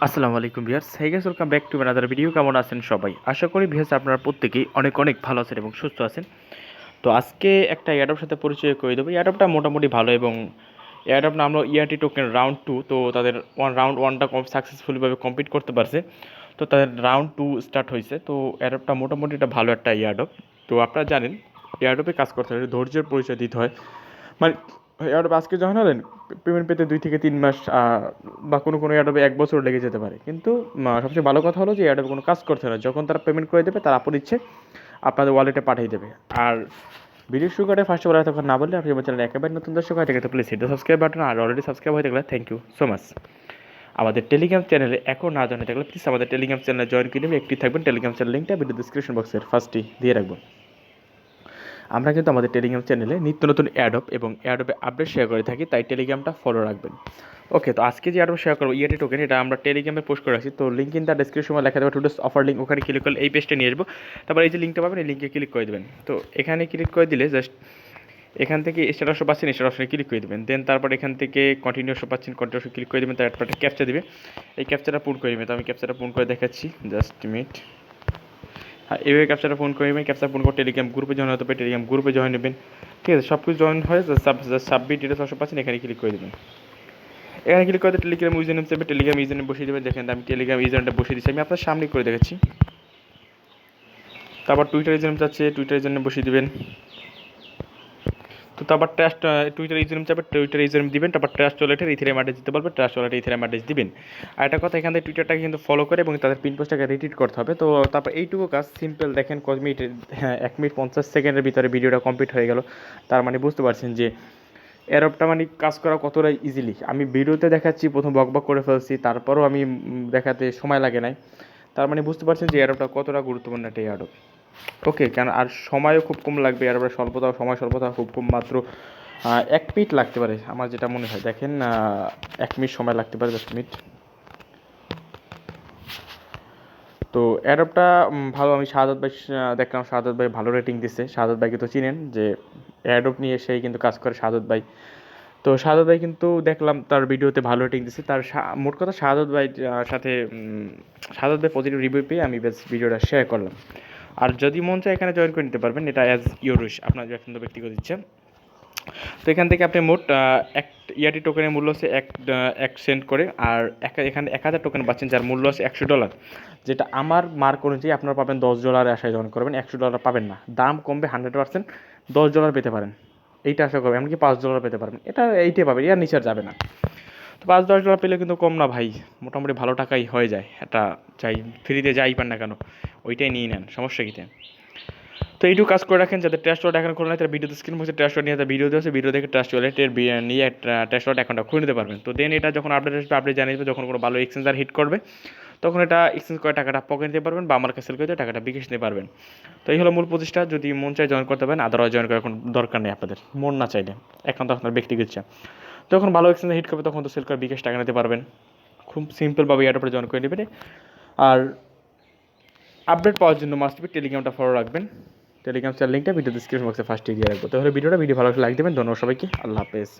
আসসালামু আলাইকুম viewers, hey guys, welcome back to another video. কেমন আছেন সবাই? আশা করি ভিউয়ার্স আপনারা প্রত্যেকেই অনেক অনেক ভালো আছেন এবং সুস্থ আছেন। তো আজকে একটা অ্যাডপের সাথে পরিচয় করে দেবো। অ্যাডপটা মোটামুটি ভালো এবং অ্যাডপ নামলো ইআরটি টোকেন রাউন্ড 2। তো তাদের রাউন্ড 1টা সাকসেসফুলিভাবে কমপ্লিট করতে পারছে। তো তাদের রাউন্ড 2 স্টার্ট হয়েছে। তো অ্যাডপটা মোটামুটি একটা ভালো একটা ইয়ারডপ। তো আপনারা জানেন এয়ারডপে কাজ করতে হলে ধৈর্যের পরিচয় দিতে হয়। মানে এয়ারডপ আজকে যখন হলেন পেমেন্ট পেতে 2 থেকে 3 মাস বা কোনো এয়ারডপে 1 বছর লেগে যেতে পারে। কিন্তু সবচেয়ে ভালো কথা হলো যে এয়ারডপে কোনো কাজ করতে হয় না। যখন তারা পেমেন্ট করে দেবে তার আপন ইচ্ছে আপনাদের ওয়ালেটে পাঠিয়ে দেবে। আর ভিডিও শুরু করে ফার্স্ট অফ অল তখন না বললে আপনি আমার চ্যানেলে একেবারে নতুন দর্শক হয়ে থাকে তো please hit the subscribe button. আর অলরেডি সাবস্ক্রাইব হয়ে থাকলে থ্যাংক ইউ সো মাচ। আমাদের টেলিগ্রাম চ্যানেলে এখন না জানিয়ে থাকলে প্লিজ আমাদের টেলিগ্রাম চ্যানেলে জয়েন করে নেবে। একটি থাকবেন টেলিগ্রাম চ্যানেল লিঙ্কটা ভিডিও ডিসক্রিপশন বক্সের ফার্স্টেই দিয়ে রাখবো। আমরা কিন্তু আমাদের টেলিগ্রাম চ্যানেলে নিত্য নতুন অ্যাডপ এবং অ্যাডপে আপডেট শেয়ার করে থাকি, তাই টেলিগ্রামটা ফলো রাখবেন। ওকে, তো আজকে যে অ্যাডপ শেয়ার করবো ইআরটি টোকেন, এটা আমরা টেলিগ্রামে পোস্ট করে রাখছি। তো লিঙ্ক ইন দ্য ডেসক্রিপশনে লেখা দেবো টুডেস অফার লিঙ্ক, ওখানে ক্লিক করলে এই পেজটা নিয়ে আসবো। তারপর এই যে লিঙ্কটা পাবেন এই লিঙ্কে ক্লিক করে দেবেন। তো এখানে ক্লিক করে দিলে জাস্ট এখান থেকে স্টার অপশন পাচ্ছেন, স্টার অপশনে ক্লিক করে দেবেন। দেন তারপর এখান থেকে কন্টিনিউ পাচ্ছেন, কন্টিনিউ ক্লিক করে দেবেন। তারপর একটা ক্যাপচা দেবে, এই ক্যাপচাটা পূরণ করে দেবেন। তো আমি ক্যাপচাটা পূরণ করে দেখাচ্ছি, জাস্ট মিনিট। এইভাবে ক্যাপচাটা ফোন করে নেবেন। ক্যাপচার ফোন করে টেলিগ্রাম গ্রুপে জয়েন হতে পারে, টেলিগ্রাম গ্রুপে জয়েন নেবেন। ঠিক আছে, সব কিছু জয়েন হয়ে সাবমিট ডিটেলস অপশন পাচ্ছেন, এখানে ক্লিক করে দেবেন। এখানে ক্লিক করে টেলিগ্রাম ইউজার নেম চাইবে, টেলিগ্রাম ইউজার নেম বসিয়ে দেবেন। দেখেন আমি টেলিগ্রাম ইউজার নেমটা বসিয়ে দিচ্ছি, আমি আপনার সামনে করে দেখাচ্ছি। তারপর টুইটার ইউজার নেম চাচ্ছে, টুইটার ইউজার নেম বসিয়ে দেবেন। তো তারপর ট্রাস্ট টুইটার ইউজার নেম চাইবে, টুইটার ইউজার নেম দিবেন। তারপর ট্রাস্ট ওয়ালেটের ইথেরিয়াম অ্যাড্রেস দিতে বলবে, ট্রাস্ট ওয়ালেটের ইথেরিয়াম অ্যাড্রেস দিবেন। আর একটা কথা, এখান থেকে টুইটারটাকে কিন্তু ফলো করে এবং তাদের পিন পোস্টটাকে রিটুইট করতে হবে। তো তারপর এইটুকু কাজ সিম্পল, দেখেন কত মিনিট, হ্যাঁ 1 মিনিট 50 সেকেন্ডের ভিতরে ভিডিওটা কমপ্লিট হয়ে গেল। তার মানে বুঝতে পারছেন যে এরপটা মানে কাজ করা কতটা ইজিলি। আমি ভিডিওতে দেখাচ্ছি, প্রথম বকবক করে ফেলছি, তারপরও আমি দেখাতে সময় লাগে নাই। তার মানে বুঝতে পারছেন যে এরপটা কতটা গুরুত্বপূর্ণ একটা এয়ারডপ। ওকে, কেন আর সময়ও খুব কম লাগবে, এরপরে সময় স্বল্পতা খুব কম, মাত্র 1 মিনিট লাগতে পারে আমার যেটা মনে হয়। দেখেন 1 মিনিট সময় লাগতে পারে, 10 মিনিট। তো অ্যাডপটা ভালো। আমি শাহাদত ভাই দেখলাম, শাহাদত ভাই ভালো রেটিং দিচ্ছে। শাহাদত ভাইকে তো চিনেন, যে অ্যাডপ নিয়ে সেই কিন্তু কাজ করে শাহাদত ভাই। তো শাহাদত ভাই কিন্তু দেখলাম তার ভিডিওতে ভালো রেটিং দিচ্ছে। তার মোট কথা শাহাদত ভাই সাথে শাহাদত ভাই পজিটিভ রিভিউ পেয়ে আমি বেশ ভিডিওটা শেয়ার করলাম। আর যদি মন চায় এখানে জয়েন করে নিতে পারবেন, এটা অ্যাজ ইউর উইশ, আপনার যে ব্যক্তিগত ইচ্ছা। তো এখান থেকে আপনি মোট এক ইয়ারটি টোকেনের মূল্য হচ্ছে 1 সেন্ট করে। আর এখানে 1000 টোকেন পাচ্ছেন, যার মূল্য আছে $100। যেটা আমার মার্ক অনুযায়ী আপনারা পাবেন $10 আশায় জয়েন করবেন, $100 পাবেন না। দাম কমবে 100%, $10 পেতে পারেন, এইটা আশা করবেন। এমনকি $5 পেতে পারবেন, এইটাই পাবেন, এর নিচে আর যাবে না। তো $5-10 পেলে কিন্তু কম না ভাই, মোটামুটি ভালো টাকাই হয়ে যায়। এটা চাই ফ্রিতে যাই পান না কেন, ওইটাই নিয়ে নেন, সমস্যা কীতে। তো এইটুকু কাজ করে রাখেন, যাদের ট্রাস্ট ওয়ালেট এখন খোলা নাই তারা ভিডিওতে স্ক্রিন বসে ট্রাস্ট ওয়ালেট নিয়ে তার ভিডিও আছে, ভিডিও দেখে ট্রাস্ট ওয়ালেটের নিয়ে ট্রাস্ট ওয়ালেট অ্যাকাউন্টটা খুলে নিতে পারবেন। তো দেন এটা যখন আপডেট আসবে, আপডেট জানিয়ে দেবে। যখন কোনো ভালো এক্সচেঞ্জার হিট করবে তখন এটা এক্সচেঞ্জ করে টাকাটা পকেট নিতে পারবেন, বা আমার কাছে সেল করে টাকাটা বিকাশ নিতে পারবেন। তো এই হলো মূল প্রচেষ্টা। যদি মন চায় জয়েন করতে পারেন, আদারওয়াইজ জয়েন করার কোনো দরকার নেই আপনাদের, মন না চাইলে। এখন তো আপনার ব্যক্তিগত ইচ্ছা। যখন ভালো এক্সচেঞ্জার হিট করবে তখন তো সেল করে বিকাশ টাকা নিতে পারবেন। খুব সিম্পলভাবে এর উপরে জয়েন করে নেবেন। আর আপডেট পাওয়ার জন্য মাস্ট বি টেলিগ্রামটা ফলো রাখবেন। টেলিগ্রাম চ্যানেল লিঙ্কটা ভিডিও ডিসক্রিপশন বক্সে ফার্স্টে দিয়ে রাখবো। তাহলে ভিডিও ভালো লাগলে লাইক দেবেন। ধন্যবাদ সবাইকে, আল্লাহ হাফেজ।